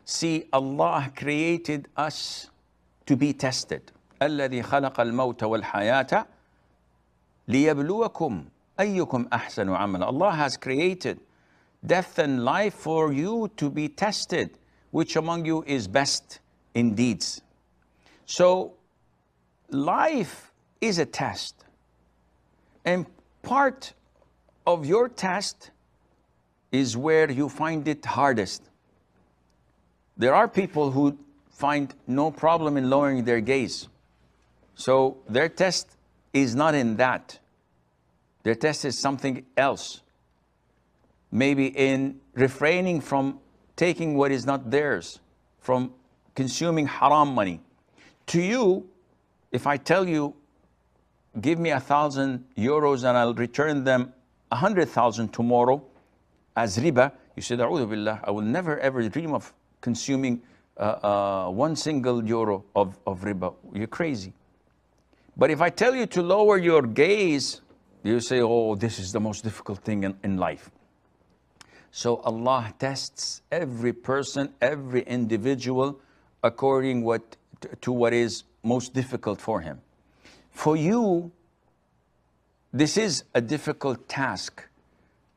See, Allah created us to be tested. الذي خلق الموت والحياة ليبلوكم أيكم أحسن عملا. Allah has created death and life for you to be tested, which among you is best in deeds. So life is a test, and part of your test is where you find it hardest. There are people who find no problem in lowering their gaze. So their test is not in that. Their test is something else. Maybe in refraining from taking what is not theirs, from consuming haram money. To you, if I tell you, give me 1,000 euros and I'll return them 100,000 tomorrow as riba, you said, A'udhu billah, I will never ever dream of consuming 1 single euro of riba. You're crazy. But if I tell you to lower your gaze, you say, oh, this is the most difficult thing in life. So Allah tests every person, every individual, according to what is most difficult for him. For you, this is a difficult task.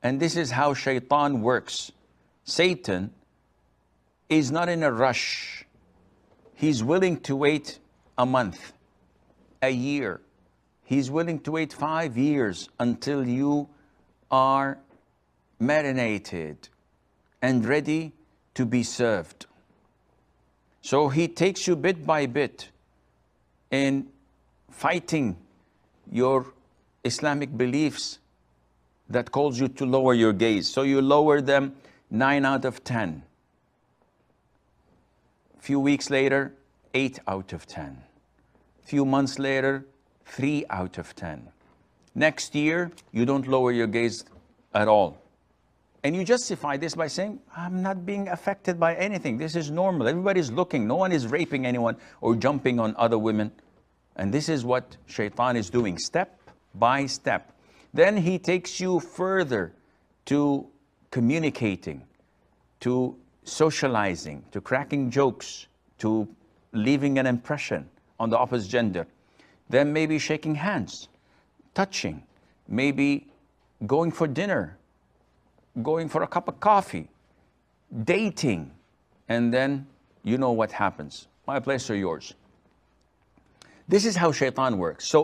And this is how shaitan works. Satan is not in a rush. He's willing to wait a month, a year. He's willing to wait 5 years until you are marinated and ready to be served. So he takes you bit by bit in fighting your Islamic beliefs that calls you to lower your gaze. So you lower them 9 out of 10. Few weeks later, 8 out of 10. Few months later, 3 out of 10. Next year, you don't lower your gaze at all. And you justify this by saying, I'm not being affected by anything. This is normal. Everybody's looking. No one is raping anyone or jumping on other women. And this is what shaitan is doing, step by step. Then he takes you further to communicating, to socializing, to cracking jokes, to leaving an impression on the opposite gender. Then maybe shaking hands, touching, maybe going for dinner, going for a cup of coffee, dating, and then you know what happens. My place or yours. This is how shaitan works. So